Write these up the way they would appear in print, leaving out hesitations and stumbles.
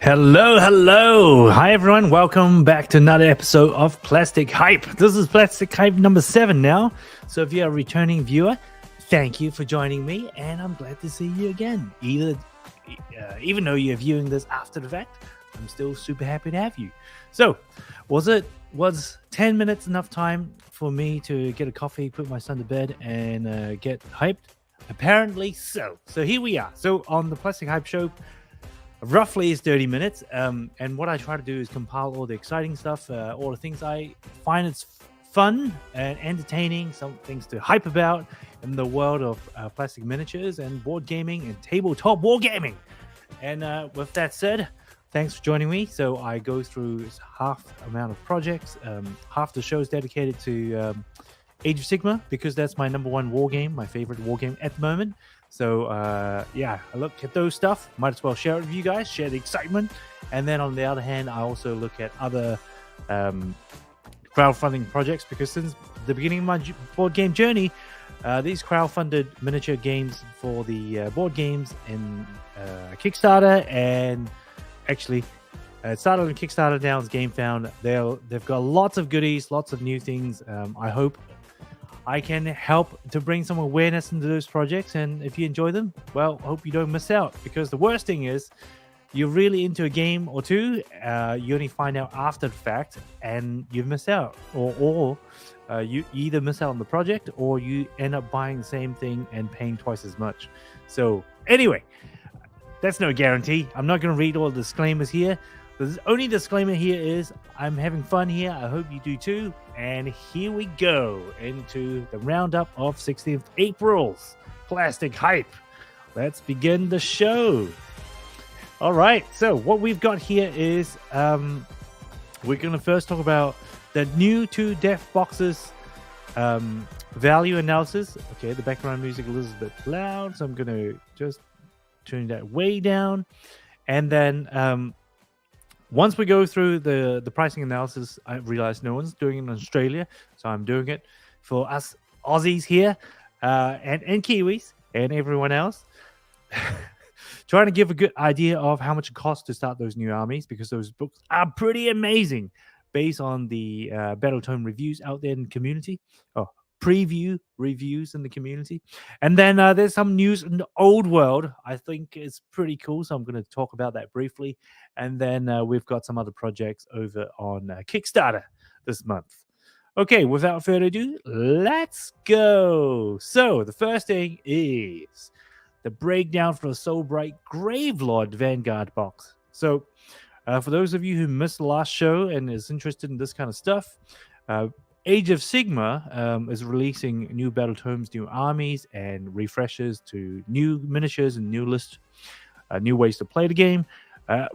Hello. Hi, everyone. Welcome back to another episode of Plastic Hype. This is Plastic Hype number 7 now. So if you're a returning viewer, thank you for joining me, and I'm glad to see you again. Even though you're viewing this after the fact, I'm still super happy to have you. So, was 10 minutes enough time for me to get a coffee, put my son to bed, and get hyped? Apparently so. So here we are. So on the Plastic Hype show, roughly is 30 minutes. And what I try to do is compile all the exciting stuff, all the things I find it's fun and entertaining, some things to hype about in the world of plastic miniatures and board gaming and tabletop wargaming. And with that said, thanks for joining me. So I go through half amount of projects. Half the show is dedicated to Age of Sigmar, because that's my number one war game, my favorite war game at the moment. So I look at those stuff. Might as well share it with you guys, share the excitement. And then on the other hand, I also look at other crowdfunding projects, because since the beginning of my board game journey, these crowdfunded miniature games for the board games in Kickstarter, and actually it started on Kickstarter, now it's GameFound. They've got lots of goodies, lots of new things. I hope I can help to bring some awareness into those projects, and if you enjoy them, well, hope you don't miss out, because the worst thing is you're really into a game or two, you only find out after the fact, and you've missed out, or you either miss out on the project, or you end up buying the same thing and paying twice as much. So anyway, that's no guarantee. I'm not going to read all the disclaimers here. The only disclaimer here is I'm having fun here. I hope you do too. And here we go into the roundup of 16th April's Plastic Hype. Let's begin the show. All right. So what we've got here is we're going to first talk about the new 2 Death boxes value analysis. Okay, the background music is a bit loud, so I'm going to just turn that way down. And then once we go through the pricing analysis, I realize no one's doing it in Australia, so I'm doing it for us Aussies here, and Kiwis and everyone else. Trying to give a good idea of how much it costs to start those new armies, because those books are pretty amazing based on the Battletome reviews out there in the community. Preview reviews in the community. And then there's some news in the old world I think is pretty cool, so I'm going to talk about that briefly. And then we've got some other projects over on Kickstarter this month. Okay, without further ado, let's go. So the first thing is the breakdown for the Soulbright Gravelord Vanguard box. So for those of you who missed the last show and is interested in this kind of stuff, Age of Sigmar is releasing new Battletomes, new armies, and refreshes to new miniatures and new lists, new ways to play the game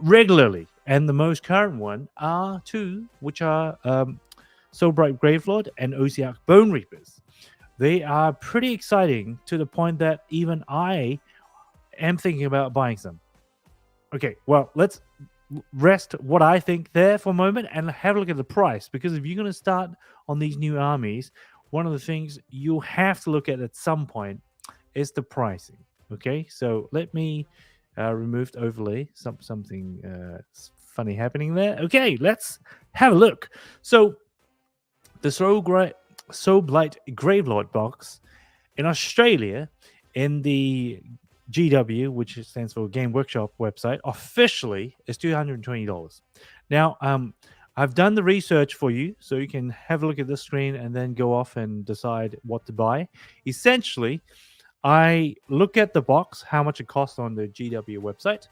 regularly. And the most current one are 2, which are Soulbright Gravelord and Ossiarch Bone Reapers. They are pretty exciting, to the point that even I am thinking about buying some. Okay, well, let's rest what I think there for a moment and have a look at the price, because if you're going to start on these new armies, one of the things you have to look at some point is the pricing. Okay, so let me remove the overlay. Something funny happening there. Okay, let's have a look. So the Soulblight Gravelord box in Australia, in the GW, which stands for Game Workshop website, officially is $220. Now, I've done the research for you, so you can have a look at this screen and then go off and decide what to buy. Essentially, I look at the box, how much it costs on the GW website.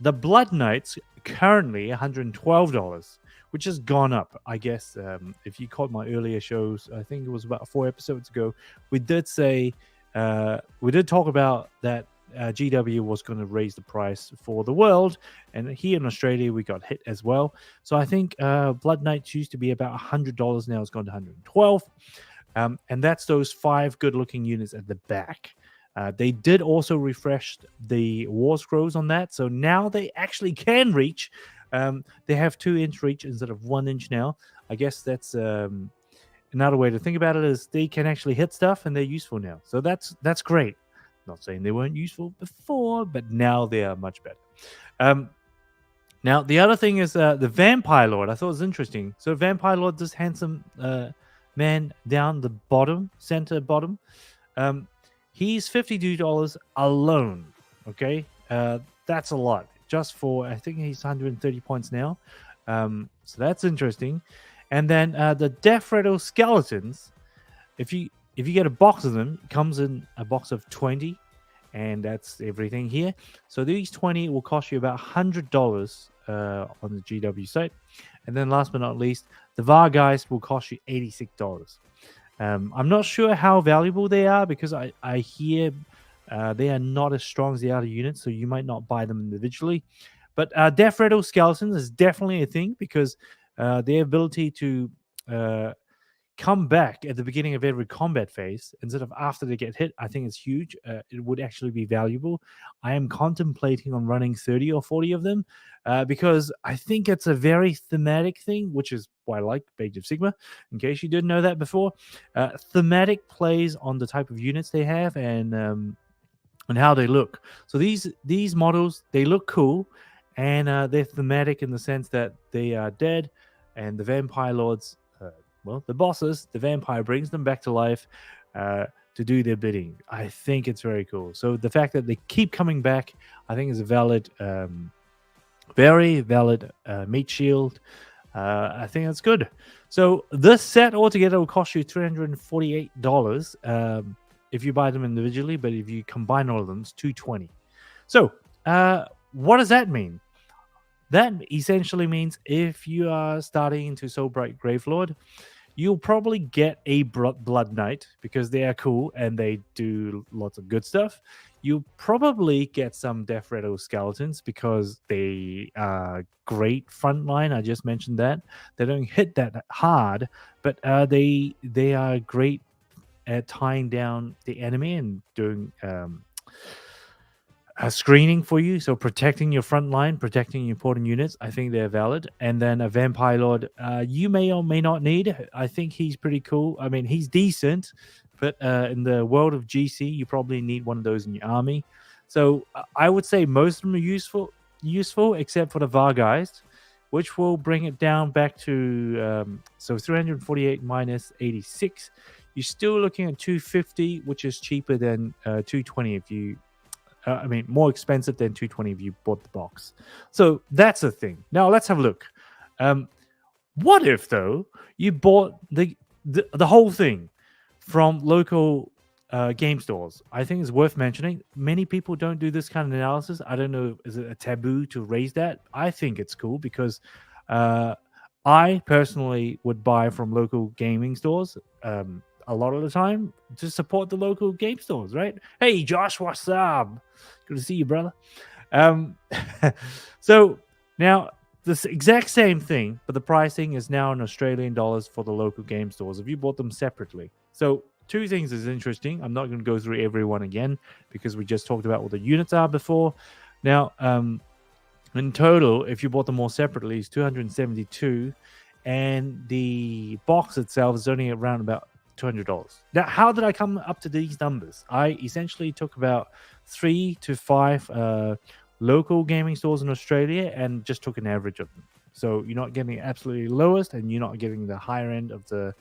The Blood Knights currently $112, which has gone up. I guess if you caught my earlier shows, I think it was about 4 episodes ago, we did talk about that GW was going to raise the price for the world, and here in Australia we got hit as well. So I think Blood Knights used to be about $100, now it's gone to $112, and that's those 5 good-looking units at the back. They did also refresh the War Scrolls on that, so now they actually can reach. They have 2-inch reach instead of 1 inch now. I guess that's another way to think about it, is they can actually hit stuff and they're useful now. So that's great. Not saying they weren't useful before, but now they are much better. Now, the other thing is the Vampire Lord. I thought it was interesting. So, Vampire Lord, this handsome man down the bottom, center bottom, he's $52 alone. Okay, that's a lot. Just for, I think he's 130 points now. So that's interesting. And then the Death Rattle Skeletons, if you get a box of them, it comes in a box of 20. And that's everything here. So these 20 will cost you about $100 on the GW site. And then last but not least, the Vargeist will cost you $86. I'm not sure how valuable they are because I hear they are not as strong as the other units, so you might not buy them individually. But Death Rattle Skeletons is definitely a thing because their ability to come back at the beginning of every combat phase instead of after they get hit, I think it's huge. It would actually be valuable. I am contemplating on running 30 or 40 of them because I think it's a very thematic thing, which is why I like Age of Sigmar, in case you didn't know that before. Thematic plays on the type of units they have and how they look. So these models, they look cool and they're thematic in the sense that they are dead and the Vampire Lords, well, the bosses, the vampire brings them back to life to do their bidding. I think it's very cool. So the fact that they keep coming back, I think is a valid, very valid meat shield. I think that's good. So this set altogether will cost you $348 if you buy them individually, but if you combine all of them, it's $220. So what does that mean? That essentially means if you are starting into Soulbright Gravelord, you'll probably get a Blood Knight because they are cool and they do lots of good stuff. You'll probably get some Death Rattle Skeletons because they are great frontline. I just mentioned that. They don't hit that hard, but they are great at tying down the enemy and doing screening for you, so protecting your front line, protecting your important units. I think they're valid. And then a Vampire Lord, you may or may not need. I think he's pretty cool. I mean, he's decent, but in the world of GC, you probably need one of those in your army. So I would say most of them are useful except for the Vargeist, which will bring it down back to so 348 minus 86. You're still looking at 250, which is cheaper than 220 if you. I mean, more expensive than 220 if you bought the box. So that's the thing. Now let's have a look. What if though you bought the whole thing from local game stores? I think it's worth mentioning. Many people don't do this kind of analysis. I don't know, is it a taboo to raise that? I think it's cool because I personally would buy from local gaming stores. A lot of the time to support the local game stores, right? Hey, Josh, what's up? Good to see you, brother. So now this exact same thing, but the pricing is now in Australian dollars for the local game stores if you bought them separately. So two things is interesting. I'm not going to go through every one again because we just talked about what the units are before. Now, in total, if you bought them all separately, it's 272, and the box itself is only around about $200. Now, how did I come up to these numbers? I essentially took about 3 to 5 local gaming stores in Australia and just took an average of them. So you're not getting the absolutely lowest and you're not getting the higher end of the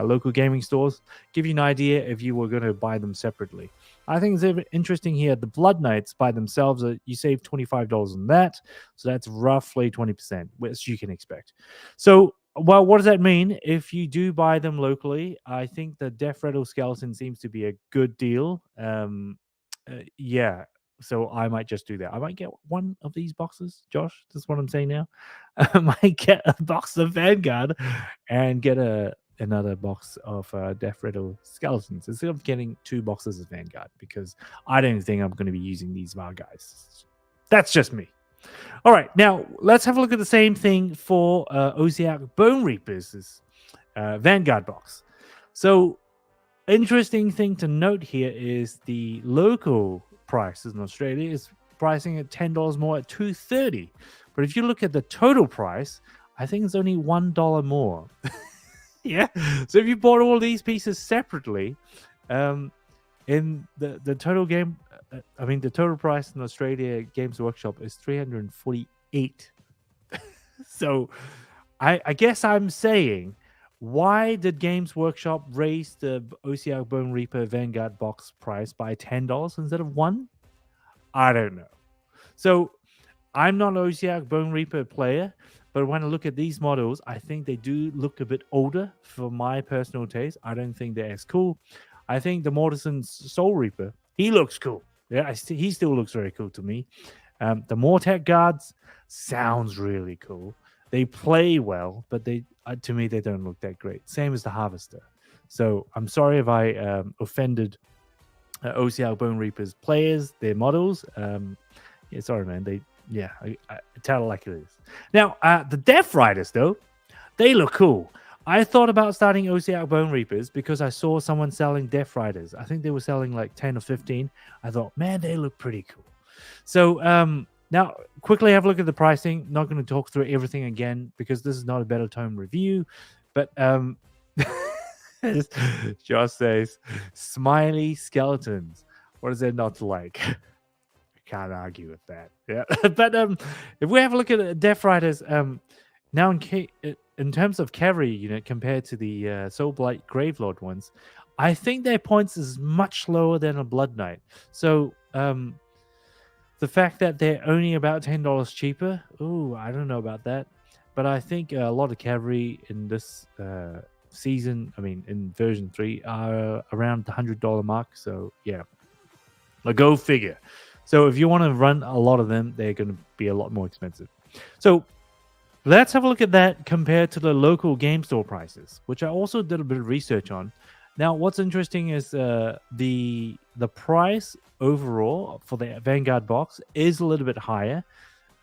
local gaming stores. Give you an idea if you were going to buy them separately. I think it's interesting here. The Blood Knights by themselves, you save $25 on that. So that's roughly 20%, which you can expect. So well, what does that mean? If you do buy them locally, I think the Death Rattle Skeleton seems to be a good deal. Yeah, so I might just do that. I might get one of these boxes, Josh. That's what I'm saying now. I might get a box of Vanguard and get another box of Death Rattle Skeletons instead of getting 2 boxes of Vanguard because I don't think I'm going to be using these Vargeist. That's just me. All right, now let's have a look at the same thing for Oziark Bone Reapers' Vanguard box. So, interesting thing to note here is the local prices in Australia is pricing at $10 more at $230. But if you look at the total price, I think it's only $1 more. Yeah. So if you bought all these pieces separately, in the total game. I mean, the total price in Australia Games Workshop is $348. So I guess I'm saying, why did Games Workshop raise the OCR Bone Reaper Vanguard box price by $10 instead of $1? I don't know. So I'm not an OCR Bone Reaper player, but when I look at these models, I think they do look a bit older for my personal taste. I don't think they're as cool. I think the Mortison Soul Reaper, he looks cool. Yeah, he still looks very cool to me. The Mortec Guards sounds really cool. They play well, but they to me they don't look that great. Same as the Harvester. So I'm sorry if I offended OCR Bone Reapers players, their models. Yeah, sorry, man. I tell it like it is. Now, the Death Riders, though, they look cool. I thought about starting OCR Bone Reapers because I saw someone selling Death Riders. I think they were selling like 10 or 15. I thought, man, they look pretty cool. So now, quickly have a look at the pricing. Not going to talk through everything again because this is not a Battle Tome review. But Josh says, smiley skeletons. What is there not to like? Can't argue with that. Yeah. But if we have a look at Death Riders, now in terms of cavalry unit compared to the Soulblight Gravelord ones, I think their points is much lower than a Blood Knight. So the fact that they're only about $10 cheaper, I don't know about that. But I think a lot of cavalry in this season, I mean, in version 3, are around the $100 mark. So, yeah. Go figure. So, if you want to run a lot of them, they're going to be a lot more expensive. So, let's have a look at that compared to the local game store prices, which I also did a bit of research on. Now, what's interesting is the price overall for the Vanguard box is a little bit higher.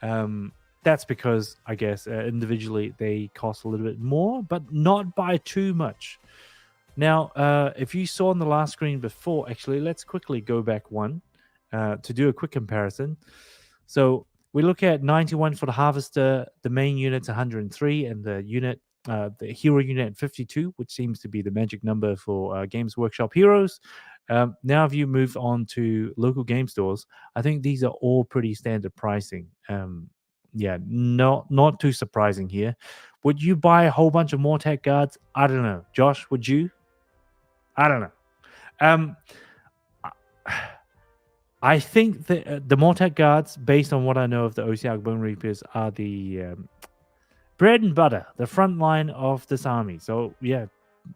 That's because, I guess, individually they cost a little bit more, but not by too much. Now, if you saw on the last screen before, actually, let's quickly go back one to do a quick comparison. So we look at 91 for the Harvester, the main unit's 103, and the hero unit at 52, which seems to be the magic number for Games Workshop heroes. Now, if you move on to local game stores, I think these are all pretty standard pricing. Yeah, not too surprising here. Would you buy a whole bunch of Mortec Guards? I don't know. Josh, would you? I don't know. I think that the Mortec Guards, based on what I know of the OCR Bone Reapers, are the bread and butter, the front line of this army. So, yeah,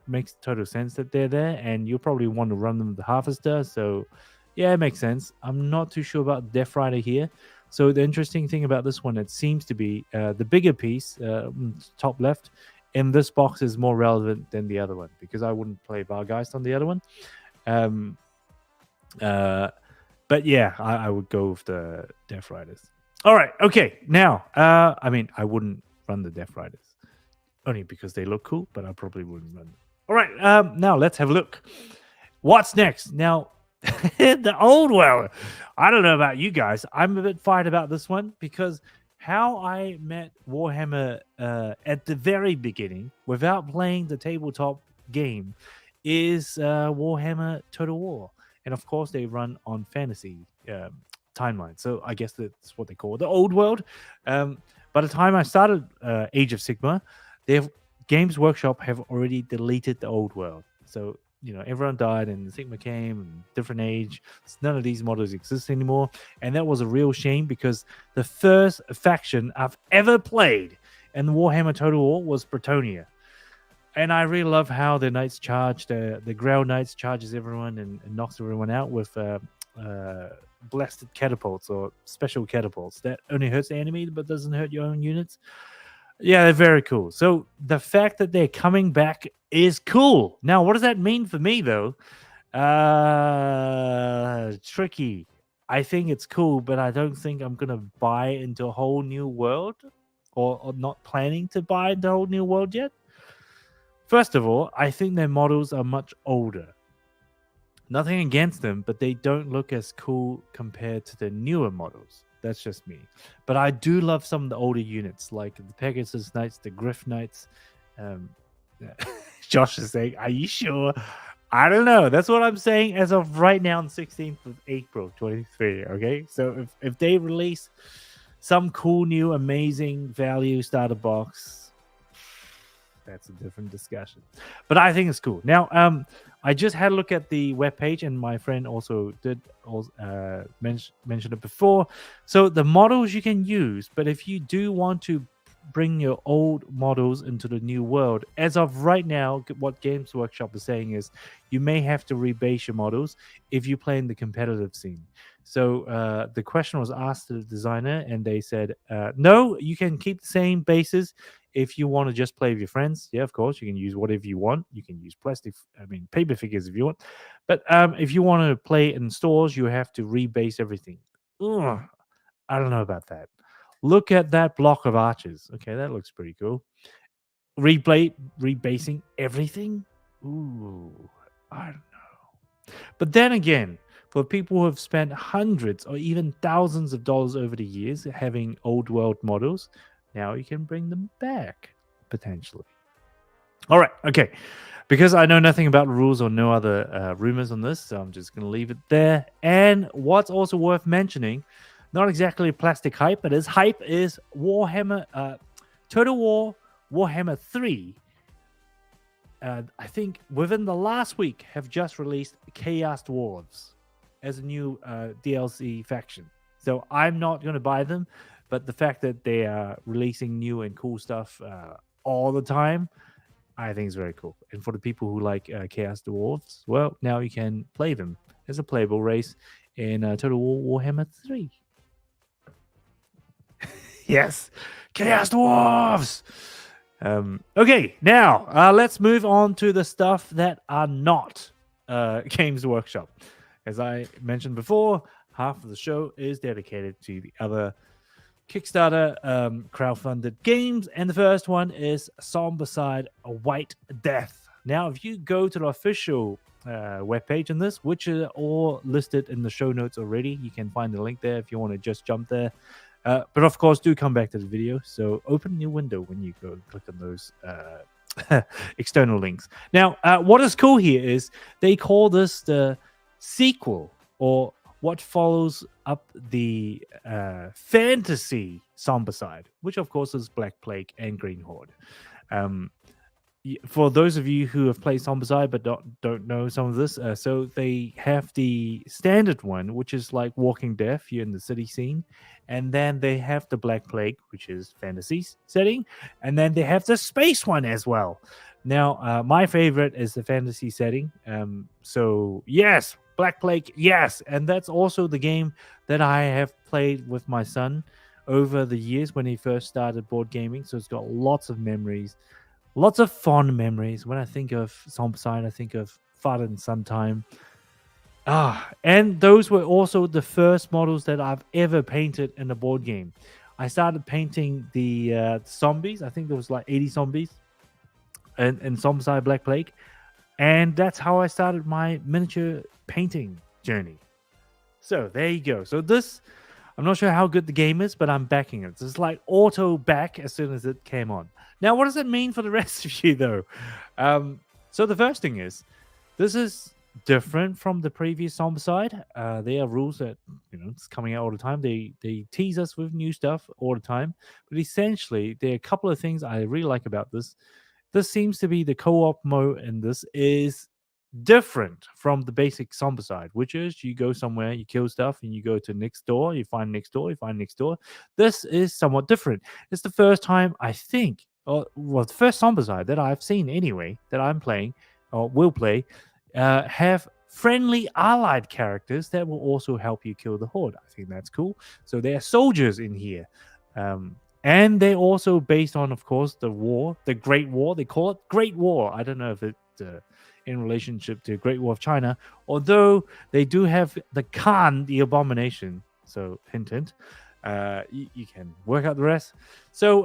makes total sense that they're there, and you'll probably want to run them with the Harvester. So, yeah, it makes sense. I'm not too sure about Death Rider here. So, the interesting thing about this one, it seems to be the bigger piece, top left, in this box is more relevant than the other one, because I wouldn't play Vargeist on the other one. But yeah, I would go with the Death Riders. All right, okay. Now, I mean, I wouldn't run the Death Riders only because they look cool, but I probably wouldn't run them. All right, now let's have a look. What's next? Now, the old world. I don't know about you guys. I'm a bit fired about this one because how I met Warhammer at the very beginning without playing the tabletop game is Warhammer Total War. And of course, they run on fantasy timeline. So I guess that's what they call it, the old world. By the time I started Age of Sigmar, Games Workshop have already deleted the old world. So, you know, everyone died and Sigmar came and different age. None of these models exist anymore. And that was a real shame because the first faction I've ever played in Warhammer Total War was Bretonnia. And I really love how the Knights charge, the Grail Knights charges everyone and knocks everyone out with blasted catapults or special catapults. That only hurts the enemy but doesn't hurt your own units. Yeah, they're very cool. So the fact that they're coming back is cool. Now, what does that mean for me, though? Tricky. I think it's cool, but I don't think I'm going to buy into a whole new world or not planning to buy into a whole new world yet. First of all, I think their models are much older. Nothing against them, but they don't look as cool compared to the newer models. That's just me. But I do love some of the older units, like the Pegasus Knights, the Griff Knights. Josh is saying, are you sure? I don't know. That's what I'm saying as of right now on 16th of April, 23. Okay? So if they release some cool new amazing value starter box, that's a different discussion. But I think it's cool. Now, I just had a look at the webpage, and my friend also did mention it before. So the models you can use, but if you do want to bring your old models into the new world, as of right now, what Games Workshop is saying is you may have to rebase your models if you play in the competitive scene. So the question was asked to the designer, and they said, no, you can keep the same bases if you want to just play with your friends. Yeah, of course, you can use whatever you want. You can use paper figures if you want. But if you want to play in stores, you have to rebase everything. Ugh, I don't know about that. Look at that block of arches. Okay, that looks pretty cool. Rebasing everything? Ooh, I don't know. But then again, for people who have spent hundreds or even thousands of dollars over the years having old world models, now you can bring them back, potentially. All right, okay. Because I know nothing about rules or no other rumors on this, so I'm just going to leave it there. And what's also worth mentioning, not exactly plastic hype, but hype is Warhammer, Total War Warhammer 3. I think within the last week have just released Chaos Dwarves as a new DLC faction. So I'm not going to buy them, but the fact that they are releasing new and cool stuff all the time, I think is very cool. And for the people who like Chaos Dwarves, well, now you can play them as a playable race in Total War Warhammer 3. Yes, Chaos Dwarves! Okay, now let's move on to the stuff that are not Games Workshop. As I mentioned before, half of the show is dedicated to the other Kickstarter crowdfunded games, and the first one is Zombicide White Death. Now, if you go to the official webpage on this, which are all listed in the show notes already, you can find the link there if you want to just jump there. But of course, do come back to the video. So open your window when you go click on those external links. Now, what is cool here is they call this the sequel, or what follows up the fantasy Zombicide, which of course is Black Plague and Green Horde. For those of you who have played Zombicide but don't know some of this, so they have the standard one, which is like Walking Death, you're in the city scene, and then they have the Black Plague, which is fantasy setting, and then they have the space one as well. Now, my favorite is the fantasy setting. So yes, Black Plague, yes, and that's also the game that I have played with my son over the years when he first started board gaming. So it's got lots of memories. Lots of fond memories. When I think of Zombicide, I think of father and son time. And those were also the first models that I've ever painted in a board game. I started painting the zombies. I think there was like 80 zombies in Zombicide Black Plague. And that's how I started my miniature painting journey. So there you go. So this, I'm not sure how good the game is, but I'm backing it. It's like auto back as soon as it came on. Now, what does it mean for the rest of you, though? So the first thing is, this is different from the previous Zombicide. There are rules that, it's coming out all the time. They tease us with new stuff all the time. But essentially, there are a couple of things I really like about this. This seems to be the co-op mode, and this is different from the basic Zombicide, which is you go somewhere, you kill stuff, and you go to next door, you find next door, you find next door. This is somewhat different. It's the first time, I think, the first Zombicide that I've seen anyway, that I'm playing, or will play, have friendly allied characters that will also help you kill the Horde. I think that's cool. So there are soldiers in here. And they're also based on, of course, the war, the Great War. They call it Great War. I don't know if it's in relationship to Great War of China, although they do have the Khan, the abomination. So hint, hint. You can work out the rest. So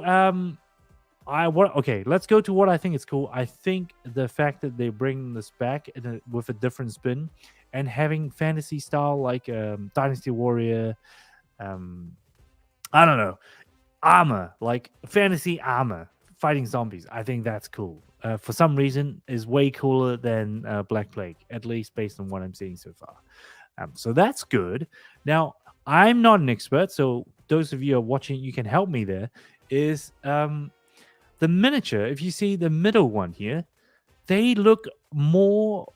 let's go to what I think is cool. I think the fact that they bring this back with a different spin and having fantasy style like Dynasty Warrior, I don't know, armor, like fantasy armor fighting zombies. I think that's cool. For some reason, is way cooler than Black Plague, at least based on what I'm seeing so far. So that's good. Now, I'm not an expert, so those of you are watching, you can help me there. Is the miniature? If you see the middle one here, they look more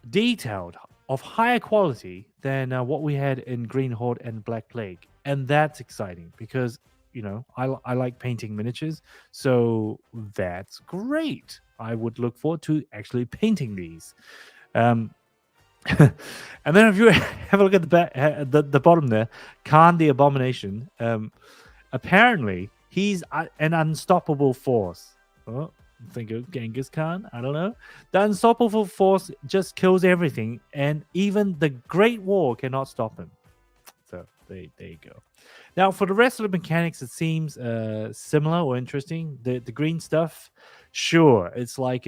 detailed, of higher quality than what we had in Green Horde and Black Plague, and that's exciting because I like painting miniatures, so that's great. I would look forward to actually painting these. Um, and then if you have a look at the back, the bottom there, Khan the Abomination. Apparently, he's an unstoppable force. Oh, think of Genghis Khan. I don't know. The unstoppable force just kills everything, and even the Great War cannot stop him. So there you go. Now, for the rest of the mechanics, it seems similar or interesting. The green stuff, sure, it's like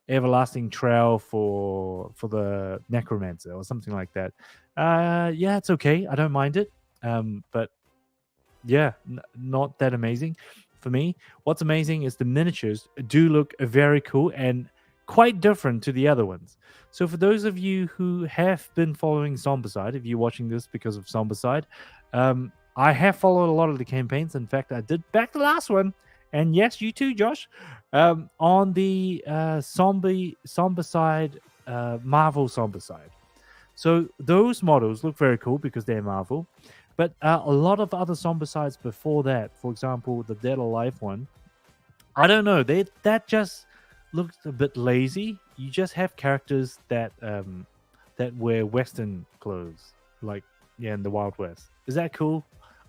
everlasting trail for the necromancer or something like that. Yeah, it's okay. I don't mind it. But yeah, not that amazing for me. What's amazing is the miniatures do look very cool and quite different to the other ones. So for those of you who have been following Zombicide, if you're watching this because of Zombicide, I have followed a lot of the campaigns. In fact, I did back the last one. And yes, you too, Josh, on the Zombicide, Marvel Zombicide. So those models look very cool because they're Marvel. But a lot of other Zombicides before that, for example, the Dead Alive one, I don't know. That just looks a bit lazy. You just have characters that wear Western clothes, like in the Wild West. Is that cool?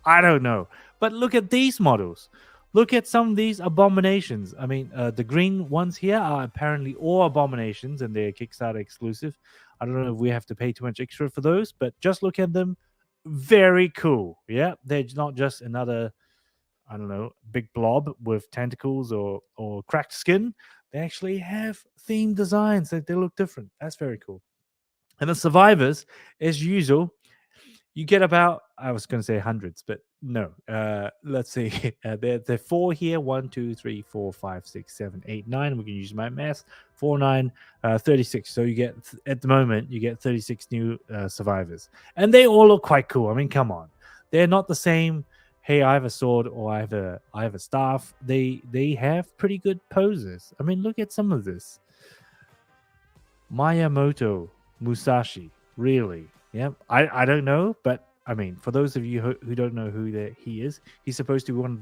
I don't know. But look at these models. Look at some of these abominations. I mean, the green ones here are apparently all abominations, and they're Kickstarter exclusive. I don't know if we have to pay too much extra for those, but just look at them. Very cool. Yeah, they're not just another, I don't know, big blob with tentacles or cracked skin. They actually have themed designs that they look different. That's very cool. And the survivors, as usual, you get about, I was going to say hundreds, but no. Let's see. There are 4 here. 1, 2, 3, 4, 5, 6, 7, 8, 9. We can use my math. 4, 9, 36. So you get, at the moment, you get 36 new survivors. And they all look quite cool. I mean, come on. They're not the same, hey, I have a sword or I have a staff. They have pretty good poses. I mean, look at some of this. Miyamoto Musashi. Really? Yeah, I don't know, but I mean, for those of you who don't know who he is, he's supposed to be one of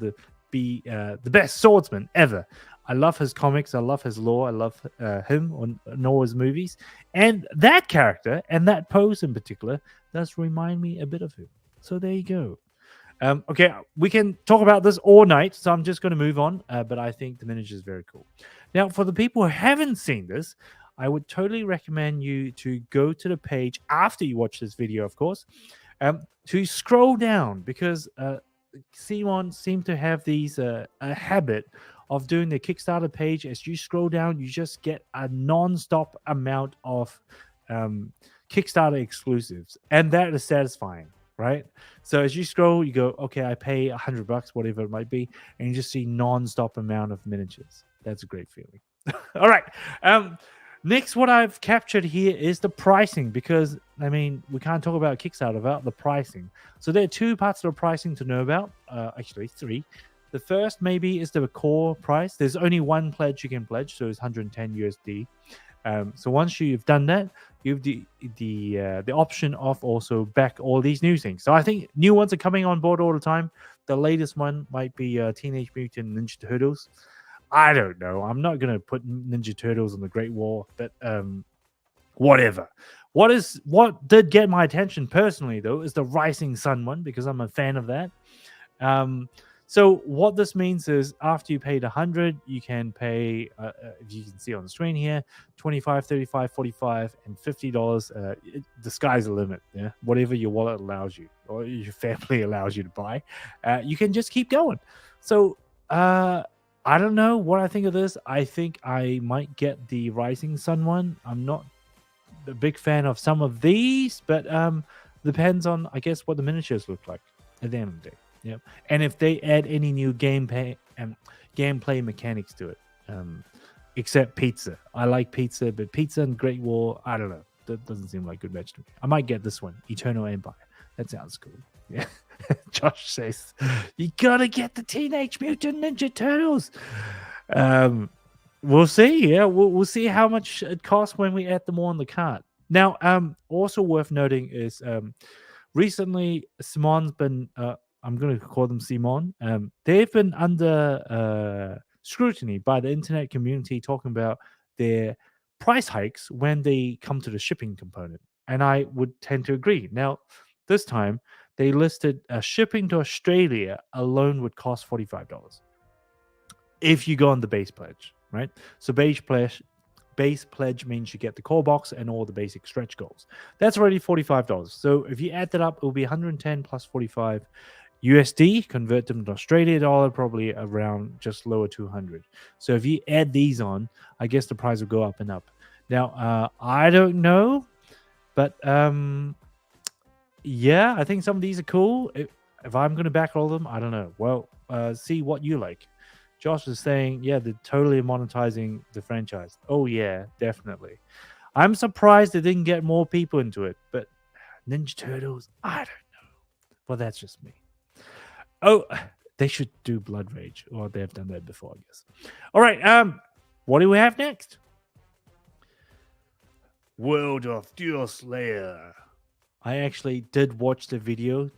the best swordsman ever. I love his comics, I love his lore, I love him on Noah's movies, and that character and that pose in particular does remind me a bit of him. So there you go. Okay, we can talk about this all night, so I'm just going to move on. But I think the miniature is very cool. Now, for the people who haven't seen this, I would totally recommend you to go to the page after you watch this video, of course, to scroll down, because Simon seemed to have a habit of doing the Kickstarter page. As you scroll down, you just get a non-stop amount of Kickstarter exclusives, and that is satisfying, right? So as you scroll, you go, okay, I pay $100, whatever it might be, and you just see non-stop amount of miniatures. That's a great feeling. All right. Next, what I've captured here is the pricing, because, I mean, we can't talk about Kickstarter without the pricing. So there are 2 parts of the pricing to know about. Actually, 3. The first maybe is the core price. There's only one pledge you can pledge, so it's 110 USD. So once you've done that, you have the option of also back all these new things. So I think new ones are coming on board all the time. The latest one might be Teenage Mutant Ninja Turtles. I don't know. I'm not going to put Ninja Turtles on the Great War, but whatever. What did get my attention personally, though, is the Rising Sun one, because I'm a fan of that. So what this means is after you paid 100, you can pay, if you can see on the screen here, $25, $35, $45, and $50. The sky's the limit. Yeah, whatever your wallet allows you or your family allows you to buy, you can just keep going. So I don't know what I think of this. I think I might get the Rising Sun one. I'm not a big fan of some of these, but depends on, I guess, what the miniatures look like at the end of the day. Yeah, and if they add any new gameplay mechanics to it, except pizza. I like pizza, but pizza and Great War, I don't know. That doesn't seem like a good match to me. I might get this one, Eternal Empire. That sounds cool. Yeah. Josh says, you gotta get the Teenage Mutant Ninja Turtles. We'll see. Yeah, we'll see how much it costs when we add them all on the cart. Now, also worth noting is recently Simon's been. I'm going to call them Simon. They've been under scrutiny by the internet community, talking about their price hikes when they come to the shipping component, and I would tend to agree. Now, this time they listed shipping to Australia alone would cost $45 if you go on the base pledge, right? So base pledge means you get the core box and all the basic stretch goals. That's already $45. So if you add that up, it will be 110 plus 45 USD. Convert them to Australia dollar, probably around just lower 200. So if you add these on, I guess the price will go up and up. Now, I don't know, but yeah, I think some of these are cool. If I'm going to back all of them, I don't know. Well, see what you like. Josh is saying, yeah, they're totally monetizing the franchise. Oh, yeah, definitely. I'm surprised they didn't get more people into it, but Ninja Turtles, I don't know. Well, that's just me. Oh, they should do Blood Rage, or they've done that before, I guess. All right, what do we have next? World of Deuslair. I actually did watch the video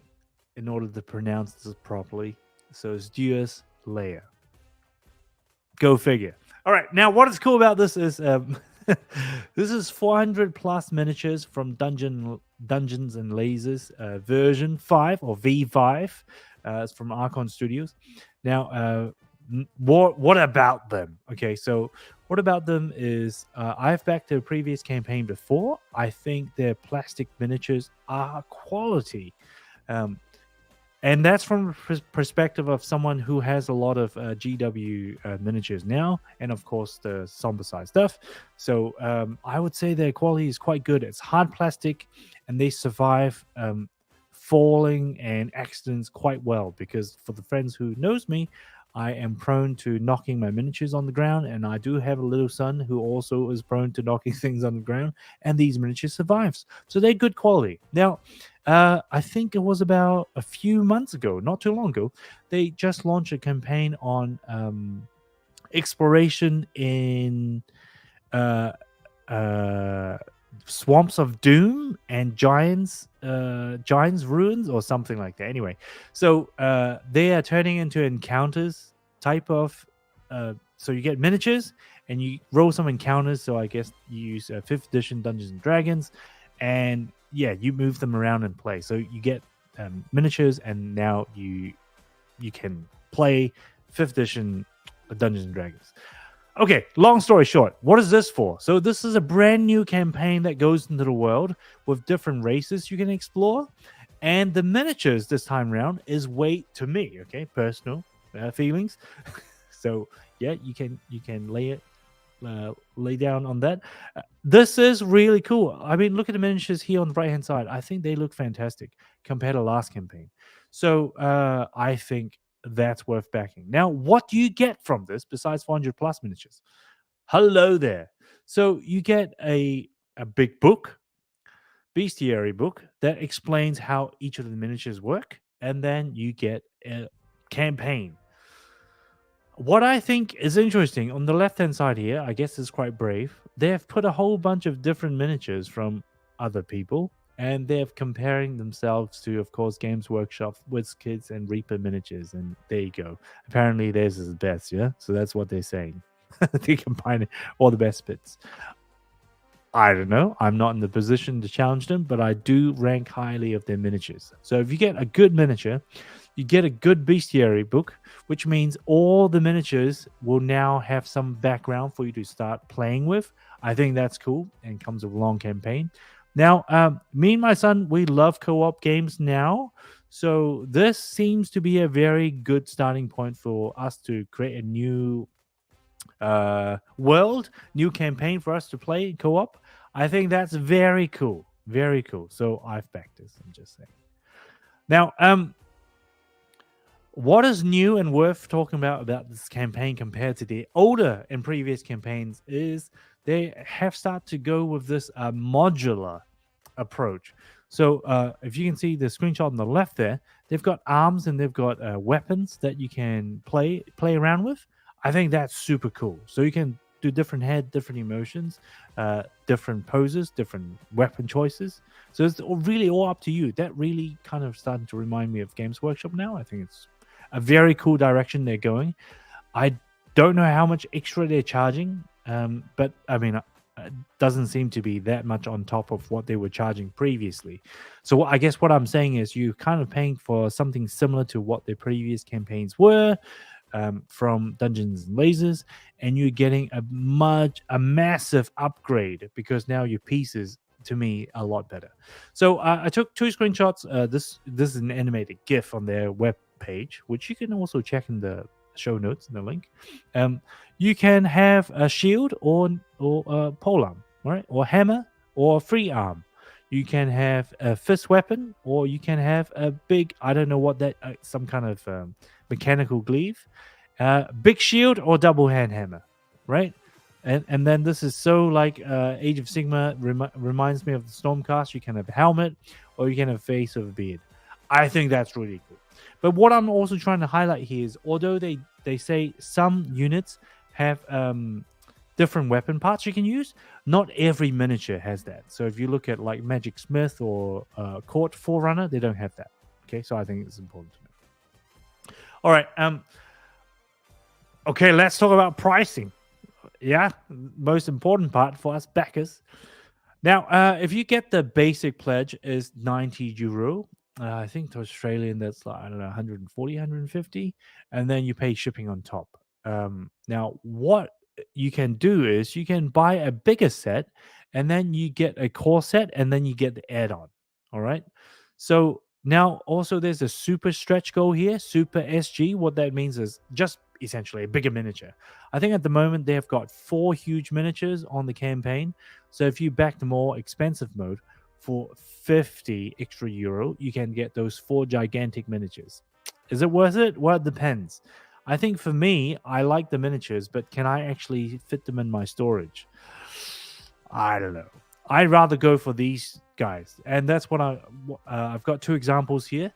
in order to pronounce this properly. So it's Deuslair. Go figure. All right. Now, what is cool about this is this is 400 plus miniatures from Dungeons and Lasers version 5 or V5. It's from Archon Studios. Now, what about them? Okay, so what about them is I've backed their previous campaign before. I think their plastic miniatures are quality. And that's from the perspective of someone who has a lot of GW miniatures now, and of course the Zombicide stuff. So I would say their quality is quite good. It's hard plastic, and they survive falling and accidents quite well. Because for the friends who knows me, I am prone to knocking my miniatures on the ground, and I do have a little son who also is prone to knocking things on the ground, and these miniatures survives. So they're good quality. Now, I think it was about a few months ago, not too long ago, they just launched a campaign on exploration in Swamps of Doom and Giants Ruins or something like that. Anyway, so they are turning into encounters type of so you get miniatures and you roll some encounters. So I guess you use 5th edition Dungeons and Dragons, and yeah, you move them around and play. So you get miniatures, and now you can play 5th edition Dungeons and Dragons. Okay, long story short, what is this for? So this is a brand new campaign that goes into the world with different races you can explore. And the miniatures this time around is way, to me, okay, personal feelings. So yeah, you can lay down on that. This is really cool. I mean, look at the miniatures here on the right-hand side. I think they look fantastic compared to last campaign. So I think that's worth backing. Now, what do you get from this besides 400 plus miniatures? Hello there. So you get a big book, bestiary book, that explains how each of the miniatures work, and then you get a campaign. What I think is interesting on the left-hand side here, I guess is quite brave. They have put a whole bunch of different miniatures from other people, and they're comparing themselves to, of course, Games Workshop, WizKids, and Reaper miniatures. And there you go. Apparently, theirs is the best, yeah? So that's what they're saying. They combine all the best bits. I don't know. I'm not in the position to challenge them, but I do rank highly of their miniatures. So if you get a good miniature, you get a good bestiary book, which means all the miniatures will now have some background for you to start playing with. I think that's cool and comes with a long campaign. Now, me and my son, we love co-op games now. So this seems to be a very good starting point for us to create a new world, new campaign for us to play co-op. I think that's very cool. Very cool. So I've backed this, I'm just saying. Now, what is new and worth talking about this campaign compared to the older and previous campaigns is they have started to go with this modular approach. So if you can see the screenshot on the left there, they've got arms and they've got weapons that you can play around with. I think that's super cool. So you can do different head, different emotions, different poses, different weapon choices. So it's really all up to you. That really kind of starting to remind me of Games Workshop now. I think it's a very cool direction they're going. I don't know how much extra they're charging, but I mean, it doesn't seem to be that much on top of what they were charging previously. So I guess what I'm saying is you're kind of paying for something similar to what their previous campaigns were. From Dungeons and Lasers, and you're getting a massive upgrade because now your pieces, to me, a lot better. So I took 2 screenshots. This is an animated GIF on their web page, which you can also check in the show notes in the link. You can have a shield or a polearm, right, or hammer or free arm. You can have a fist weapon, or you can have a big, I don't know what that, some kind of mechanical glaive, big shield or double hand hammer, right? And then this is so like Age of Sigmar reminds me of the Stormcast. You can have a helmet, or you can have a face of a beard. I think that's really cool. But what I'm also trying to highlight here is, although they say some units have different weapon parts you can use, not every miniature has that. So if you look at like Magic Smith or Court Forerunner, they don't have that. Okay, so I think it's important to know. All right. Okay, let's talk about pricing. Yeah, most important part for us backers. Now, if you get the basic pledge is €90. I think to Australian that's like, I don't know, 140, 150, and then you pay shipping on top. Now, what you can do is you can buy a bigger set, and then you get a core set, and then you get the add-on. All right. So now also there's a super stretch goal here, super SG. What that means is just essentially a bigger miniature. I think at the moment they have got 4 huge miniatures on the campaign. So if you back the more expensive mode for 50 extra euro, you can get those 4 gigantic miniatures. Is it worth it? Well, it depends. I think for me, I like the miniatures, but can I actually fit them in my storage? I don't know. I'd rather go for these guys, and that's what I've got 2 examples here.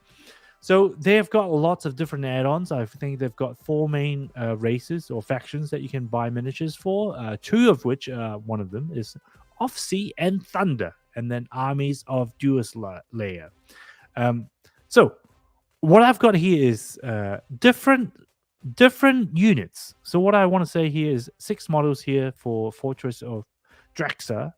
So they've got lots of different add-ons. I think they've got 4 main races or factions that you can buy miniatures for. 2 of which, one of them is Offsea and Thunder, and then armies of Deuslair. So what I've got here is different units. So what I want to say here is 6 models here for Fortress of Draxa,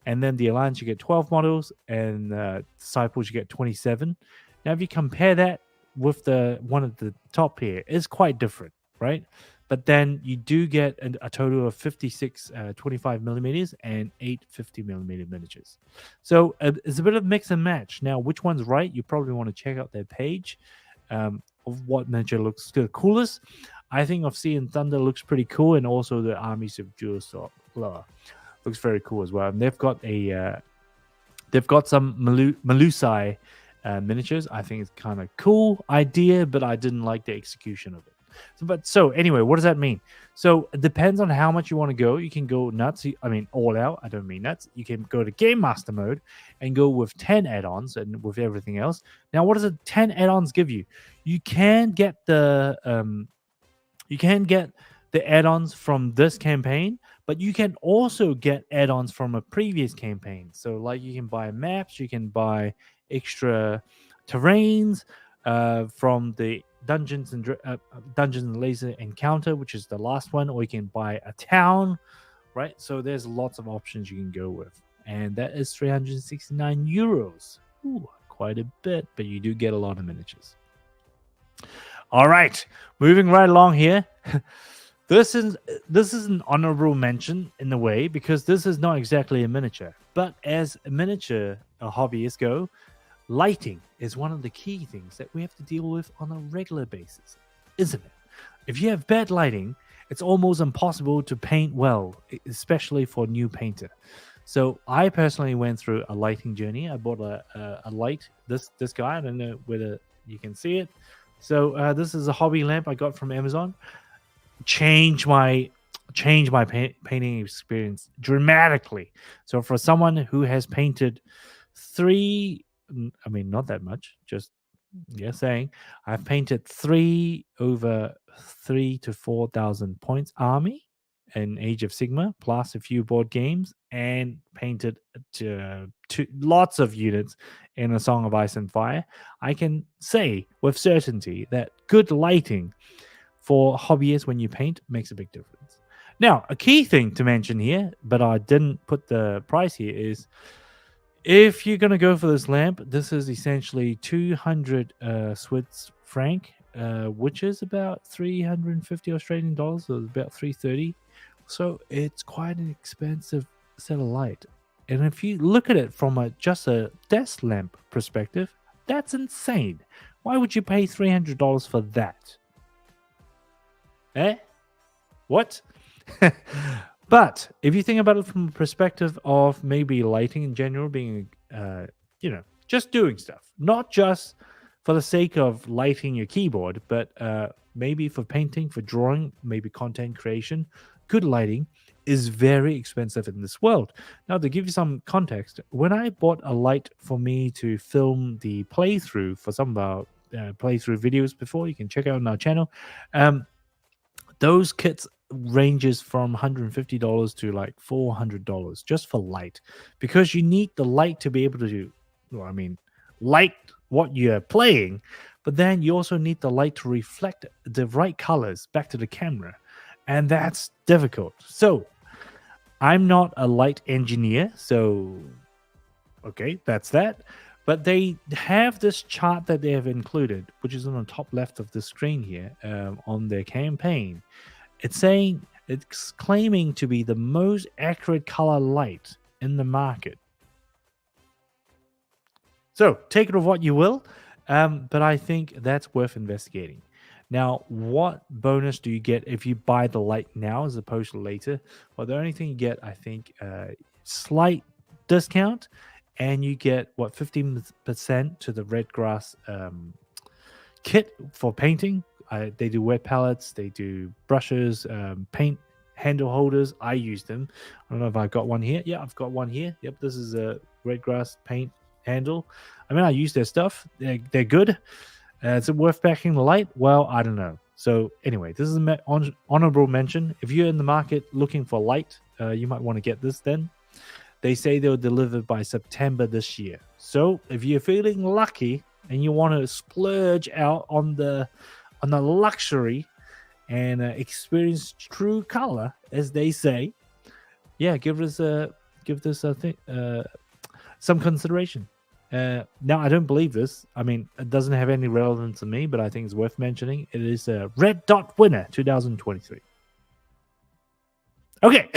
and then the Alliance you get 12 models, and Disciples you get 27. Now if you compare that with the one at the top here, it's quite different, right? But then you do get a total of 56 25 millimeters and 8 50 millimeter miniatures. So it's a bit of mix and match. Now which one's right? You probably want to check out their page of what miniature looks the coolest. I think Offsea and Thunder looks pretty cool, and also the armies of Deuslair looks very cool as well. And they've got some Melusai miniatures. I think it's kind of cool idea, but I didn't like the execution of it. So anyway, what does that mean? So it depends on how much you want to go. You can go nuts. I mean, all out. I don't mean nuts. You can go to Game Master mode and go with 10 add-ons and with everything else. Now, what does the 10 add-ons give you? You can get the add-ons from this campaign, but you can also get add-ons from a previous campaign. So like you can buy maps, you can buy extra terrains from the Dungeons and Laser Encounter, which is the last one, or you can buy a town, right? So there's lots of options you can go with, and that is 369 euros. Ooh, quite a bit, but you do get a lot of miniatures. All right, moving right along here. This is an honorable mention in a way, because this is not exactly a miniature, but as a miniature hobbyists go, lighting is one of the key things that we have to deal with on a regular basis, isn't it? If you have bad lighting, it's almost impossible to paint well, especially for a new painter. So I personally went through a lighting journey. I bought a light, this guy. I don't know whether you can see it. So this is a hobby lamp I got from Amazon. Changed my painting experience dramatically. So for someone who has painted 3 I mean, not that much. Just saying. I've painted over 3 to 4,000 points army in Age of Sigmar, plus a few board games, and painted lots of units in A Song of Ice and Fire. I can say with certainty that good lighting for hobbyists when you paint makes a big difference. Now, a key thing to mention here, but I didn't put the price here, is if you're going to go for this lamp, this is essentially 200 Swiss franc, which is about 350 Australian dollars, so about 330. So it's quite an expensive set of light. And if you look at it from just a desk lamp perspective, that's insane. Why would you pay $300 for that? What? But if you think about it from the perspective of maybe lighting in general being, just doing stuff, not just for the sake of lighting your keyboard, but maybe for painting, for drawing, maybe content creation, good lighting is very expensive in this world. Now, to give you some context, when I bought a light for me to film the playthrough for some of our playthrough videos before, you can check out on our channel, those kits ranges from $150 to like $400 just for light, because you need the light to be able to light what you're playing, but then you also need the light to reflect the right colors back to the camera, and that's difficult. So I'm not a light engineer, so okay, that's that. But they have this chart that they have included, which is on the top left of the screen here, on their campaign. It's claiming to be the most accurate color light in the market. So take it with what you will, but I think that's worth investigating. Now, what bonus do you get if you buy the light now as opposed to later? Well, the only thing you get, I think, slight discount, and you get 15% to the Redgrass kit for painting. They do wet palettes, they do brushes, paint handle holders. I use them. I don't know if I've got one here. Yeah, I've got one here. Yep, this is a Redgrass paint handle. I mean, I use their stuff. They're good. Is it worth backing the light? Well, I don't know. So anyway, this is an honorable mention. If you're in the market looking for light, you might want to get this then. They say they'll deliver by September this year. So if you're feeling lucky and you want to splurge out on the luxury and experience true color, as they say, yeah, give this some consideration. Now, I don't believe this. I mean, it doesn't have any relevance to me, but I think it's worth mentioning. It is a Red Dot winner 2023. Okay.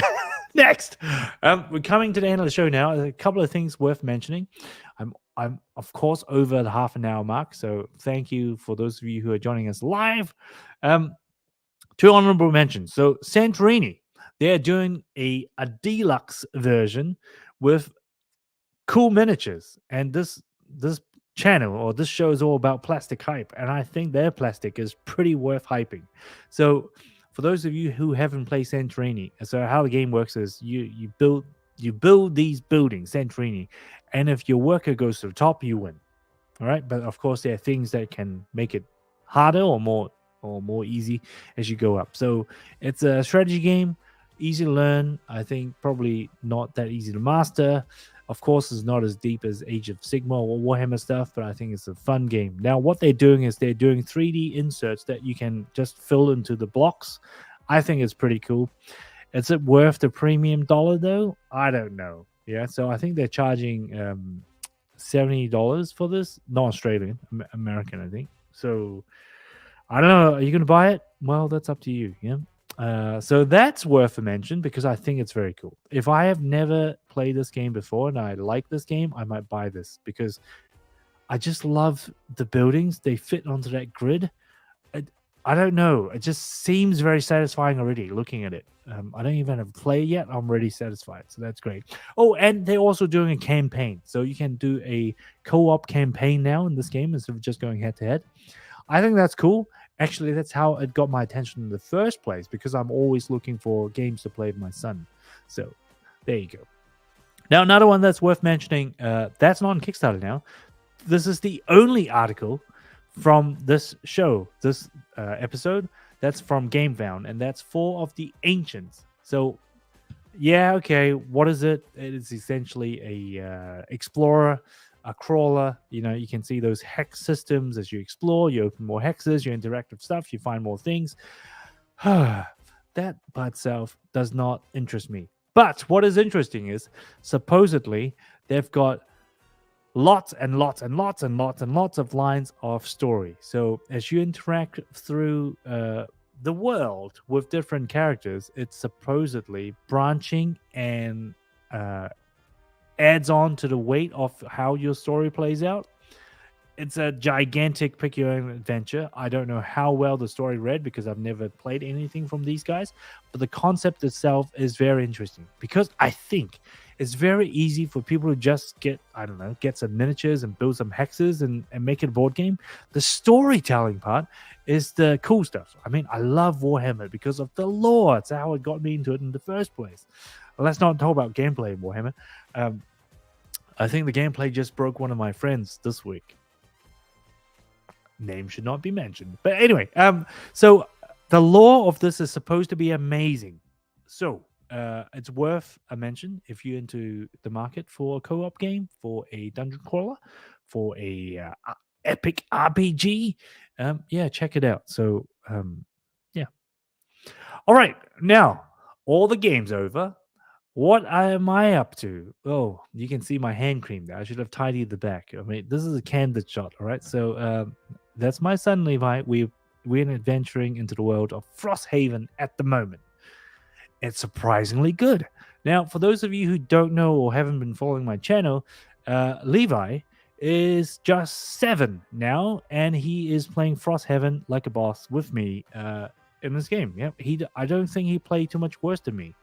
Next, we're coming to the end of the show now. A couple of things worth mentioning. I'm of course over the half an hour mark, so thank you for those of you who are joining us live. Two honorable mentions. So Santorini, they're doing a deluxe version with cool miniatures, and this channel or this show is all about plastic hype, and I think their plastic is pretty worth hyping. So for those of you who haven't played Santorini, so how the game works is you build these buildings, Santorini, and if your worker goes to the top, you win. All right, but of course there are things that can make it harder or more easy as you go up. So it's a strategy game, easy to learn. I think probably not that easy to master. Of course, it's not as deep as Age of Sigmar or Warhammer stuff, but I think it's a fun game. Now, what they're doing is they're doing 3D inserts that you can just fill into the blocks. I think it's pretty cool. Is it worth the premium dollar, though? I don't know. Yeah, so I think they're charging $70 for this. Not Australian, American, I think. So, I don't know. Are you going to buy it? Well, that's up to you, yeah? So that's worth a mention because I think it's very cool. If I have never played this game before and I like this game, I might buy this because I just love the buildings. They fit onto that grid. I don't know. It just seems very satisfying already looking at it. I don't even have to play yet. I'm already satisfied. So that's great. Oh, and they're also doing a campaign. So you can do a co-op campaign now in this game instead of just going head to head. I think that's cool. Actually, that's how it got my attention in the first place because I'm always looking for games to play with my son. So there you go. Now, another one that's worth mentioning, that's not on Kickstarter now. this is the only article from this show, this episode, that's from GameFound, and that's 4 of the Ancients. So, yeah, okay, what is it? It is essentially a explorer, a crawler. You know, you can see those hex systems as you explore. You open more hexes, you interact with stuff, you find more things. That by itself does not interest me. But what is interesting is supposedly they've got lots and lots and lots and lots and lots of lines of story. So as you interact through the world with different characters, it's supposedly branching and adds on to the weight of how your story plays out. It's a gigantic pick your own adventure. I don't know how well the story read because I've never played anything from these guys, but the concept itself is very interesting because I think it's very easy for people to just get some miniatures and build some hexes and make it a board game. The storytelling part is the cool stuff. I mean, I love Warhammer because of the lore. It's how it got me into it in the first place. Let's not talk about gameplay in Warhammer. I think the gameplay just broke one of my friends this week. Name should not be mentioned. But anyway, so the lore of this is supposed to be amazing. So it's worth a mention if you're into the market for a co-op game, for a dungeon crawler, for a epic RPG. Yeah, check it out. So yeah. All right, now all the game's over. What am I up to? Oh, you can see my hand cream there. I should have tidied the back. I mean, this is a candid shot, all right? So that's my son, Levi. We're adventuring into the world of Frosthaven at the moment. It's surprisingly good. Now, for those of you who don't know or haven't been following my channel, Levi is just 7 now, and he is playing Frosthaven like a boss with me in this game. Yeah, I don't think he played too much worse than me,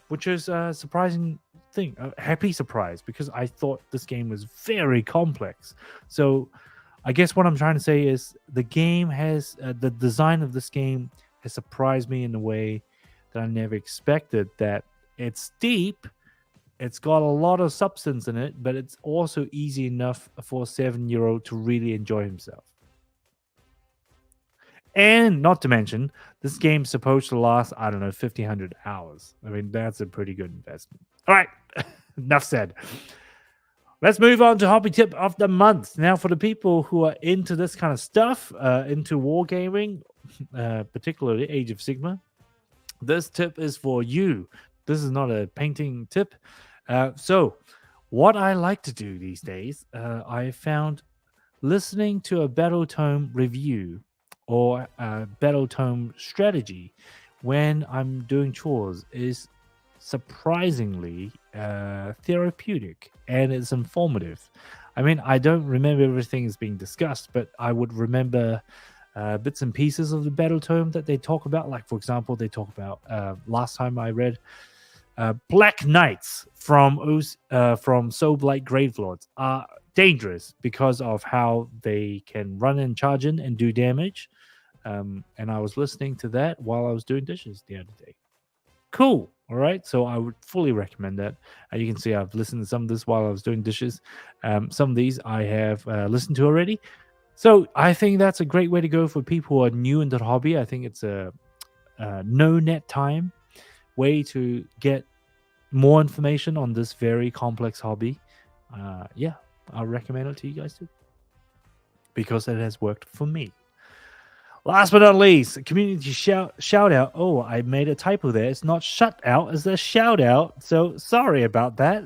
which is a surprising thing, a happy surprise, because I thought this game was very complex. So I guess what I'm trying to say is the game has, the design of this game has surprised me in a way that I never expected, that it's deep, it's got a lot of substance in it, but it's also easy enough for a 7-year-old to really enjoy himself. And not to mention, this game's supposed to last, 1,500 hours. I mean, that's a pretty good investment. All right, enough said. Let's move on to hobby tip of the month. Now, for the people who are into this kind of stuff, into wargaming, particularly Age of Sigmar, this tip is for you. This is not a painting tip. So, what I like to do these days, I found listening to a Battle Tome review or a Battle Tome strategy when I'm doing chores is surprisingly therapeutic, and it's informative. I mean, I don't remember everything is being discussed, but I would remember bits and pieces of the Battle Tome that they talk about. Like, for example, they talk about last time I read Black Knights from Soul Blight Gravelords are dangerous because of how they can run and charge in and do damage. And I was listening to that while I was doing dishes the other day. Cool. All right. So I would fully recommend that. You can see I've listened to some of this while I was doing dishes. Some of these I have listened to already. So I think that's a great way to go for people who are new into the hobby. I think it's a no net time way to get more information on this very complex hobby. Yeah, I'll recommend it to you guys too, because it has worked for me. Last but not least, community shout out. Oh, I made a typo there. It's not shut out, it's a shout out. So sorry about that.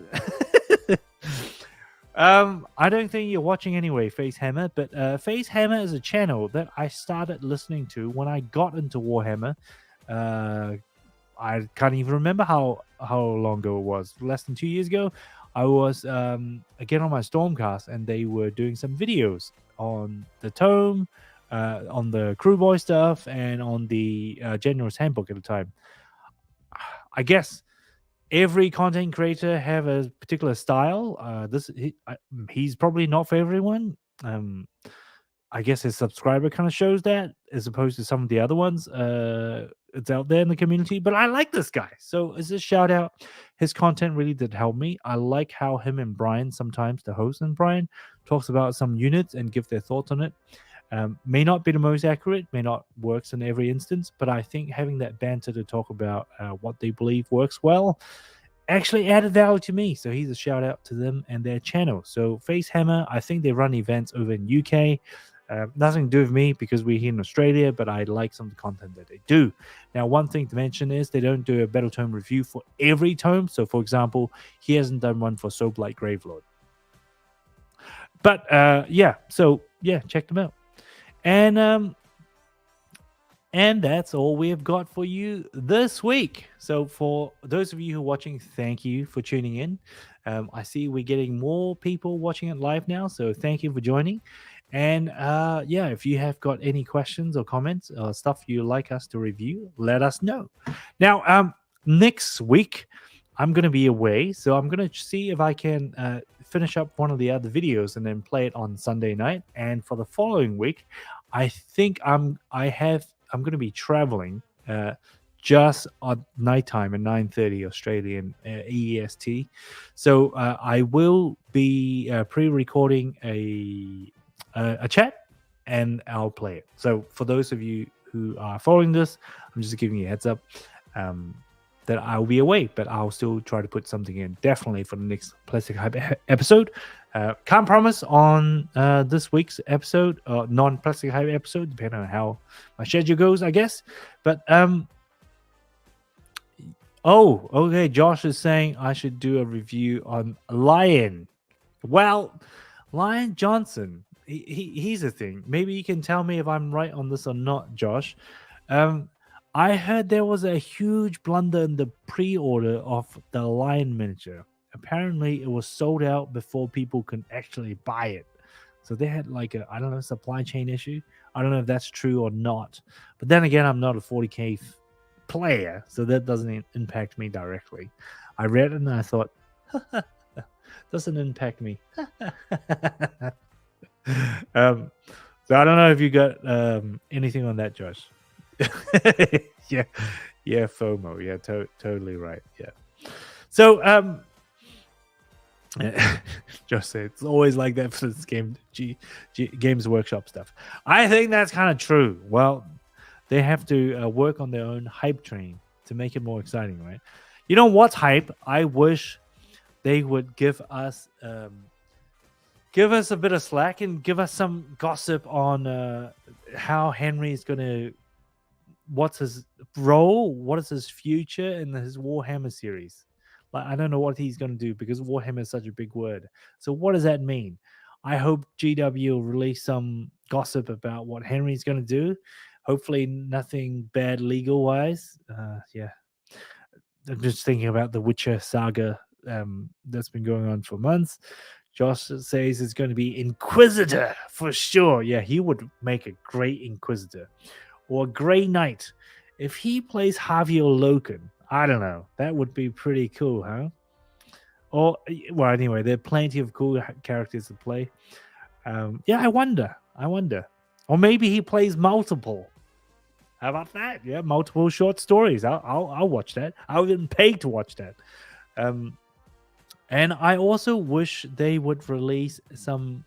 I don't think you're watching anyway, Facehammer, but Facehammer is a channel that I started listening to when I got into Warhammer. I can't even remember how long ago it was. Less than 2 years ago, I was again on my Stormcast, and they were doing some videos on the tome, on the crew boy stuff, and on the General's Handbook at the time. I guess every content creator have a particular style. He's probably not for everyone. I guess his subscriber kind of shows that, as opposed to some of the other ones it's out there in the community. But I like this guy, so as a shout out, his content really did help me. I like how him and Brian, sometimes the host and Brian, talks about some units and give their thoughts on it. May not be the most accurate, may not works in every instance, but I think having that banter to talk about what they believe works well actually added value to me. So he's a shout out to them and their channel. So Facehammer, I think they run events over in UK. Nothing to do with me because we're here in Australia, but I like some of the content that they do. Now, one thing to mention is they don't do a battle tome review for every tome. So, for example, he hasn't done one for Soulblight Gravelord. But yeah, so yeah, check them out. And that's all we have got for you this week. So for those of you who are watching, thank you for tuning in. I see we're getting more people watching it live now, so thank you for joining. And yeah, if you have got any questions or comments or stuff you'd like us to review, let us know. Now, next week, I'm going to be away, so I'm going to see if I can finish up one of the other videos and then play it on Sunday night. And for the following week, I think I'm going to be traveling just at nighttime at 9:30 Australian EEST. So I will be pre-recording a chat and I'll play it. So for those of you who are following this, I'm just giving you a heads up that I'll be away, but I'll still try to put something in definitely for the next Plastic Hype episode. Can't promise on this week's episode, non-Plastic Hype episode, depending on how my schedule goes, I guess. But oh, okay. Josh is saying I should do a review on Lion. Well, Lion Johnson, he's a thing. Maybe you can tell me if I'm right on this or not, Josh. I heard there was a huge blunder in the pre-order of the Lion miniature. Apparently, it was sold out before people could actually buy it. So they had like a, I don't know, supply chain issue. I don't know if that's true or not. But then again, I'm not a 40K player, so that doesn't impact me directly. I read it and I thought, doesn't impact me. So I don't know if you got anything on that, Josh. yeah, FOMO. Yeah, totally right. Yeah. So Josh said it's always like that for this Games Workshop stuff. I think that's kind of true. Well, they have to work on their own hype train to make it more exciting, right? You know what's hype? I wish they would give us a bit of slack and give us some gossip on how Henry is going to, what's his role, what is his future in his Warhammer series. Like, I don't know what he's going to do because Warhammer is such a big word. So what does that mean? I hope GW will release some gossip about what Henry's going to do. Hopefully nothing bad legal wise. Yeah. I'm just thinking about the Witcher saga that's been going on for months. Josh says it's going to be Inquisitor for sure. Yeah, he would make a great Inquisitor. Or Grey Knight. If he plays Javier Loken, I don't know. That would be pretty cool, huh? Or, well, anyway, there are plenty of cool characters to play. Yeah, I wonder. Or maybe he plays multiple. How about that? Yeah, multiple short stories. I'll watch that. I'll even pay to watch that. And I also wish they would release some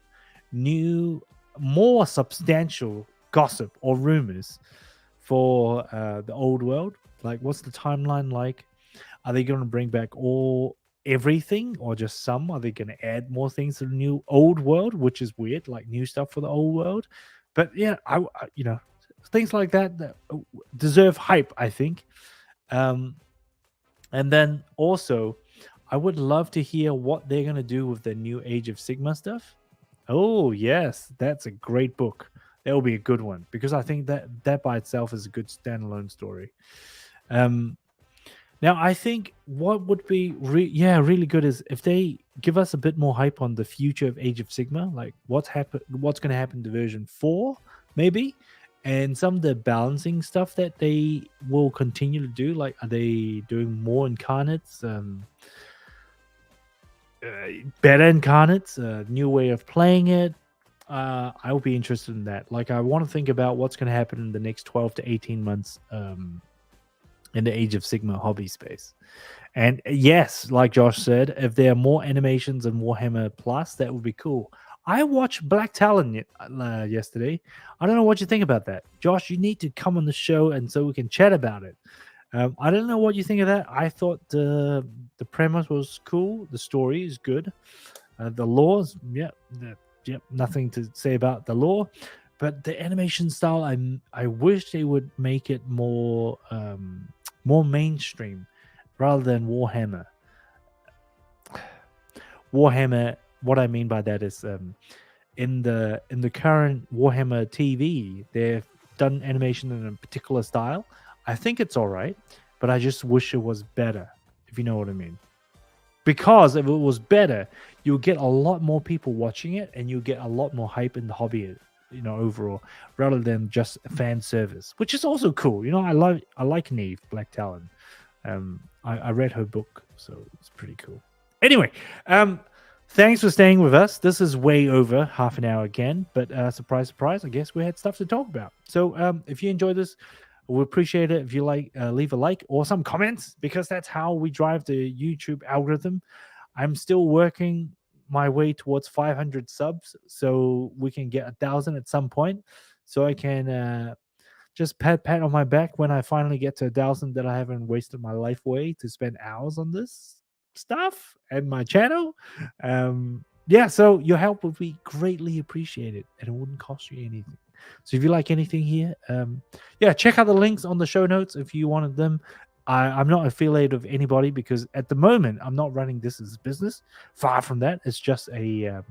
new, more substantial gossip or rumors for the old world. Like, what's the timeline like? Are they going to bring back everything or just some? Are they going to add more things to the new old world, which is weird, like new stuff for the old world? But yeah, I you know, things like that deserve hype, I think. And then also, I would love to hear what they're going to do with the new Age of Sigmar stuff. Oh yes, that's a great book. That will be a good one because I think that by itself is a good standalone story. Now, I think what would be really good is if they give us a bit more hype on the future of Age of Sigmar, like what's going to happen to version 4, maybe, and some of the balancing stuff that they will continue to do. Like, are they doing more incarnates, better incarnates, a new way of playing it? I'll be interested in that. Like, I want to think about what's going to happen in the next 12 to 18 months in the Age of Sigmar hobby space. And yes, like Josh said, if there are more animations in Warhammer Plus, that would be cool. I watched Black Talon yesterday. I don't know what you think about that. Josh, you need to come on the show and so we can chat about it. I don't know what you think of that. I thought the premise was cool. The story is good. The laws, nothing to say about the law. But the animation style, I wish they would make it more more mainstream rather than Warhammer. Warhammer. What I mean by that is, in the current Warhammer TV, they've done animation in a particular style. I think it's all right, but I just wish it was better, if you know what I mean. Because if it was better, you'll get a lot more people watching it, and you'll get a lot more hype in the hobby, overall, rather than just fan service, which is also cool. I like Neve Black Talon. I read her book, so it's pretty cool. Anyway, thanks for staying with us. This is way over half an hour again, but surprise, surprise, I guess we had stuff to talk about. So if you enjoyed this, we appreciate it if you leave a like or some comments, because that's how we drive the YouTube algorithm. I'm still working my way towards 500 subs, so we can get 1,000 at some point, so I can just pat on my back when I finally get to 1,000, that I haven't wasted my life away to spend hours on this stuff and my channel. So your help would be greatly appreciated, and it wouldn't cost you anything. So if you like anything here, check out the links on the show notes if you wanted them. I'm not affiliated with anybody, because at the moment I'm not running this as a business. Far from that. It's just a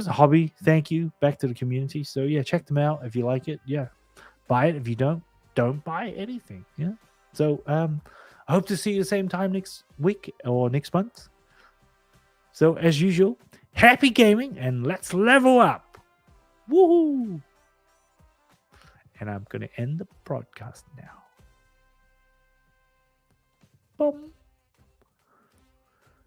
hobby. Thank you back to the community. So yeah, check them out if you like it. Yeah, buy it. If you don't buy anything. Yeah. So I hope to see you the same time next week or next month. So as usual, happy gaming, and let's level up. Woohoo! And I'm going to end the broadcast now. Boom.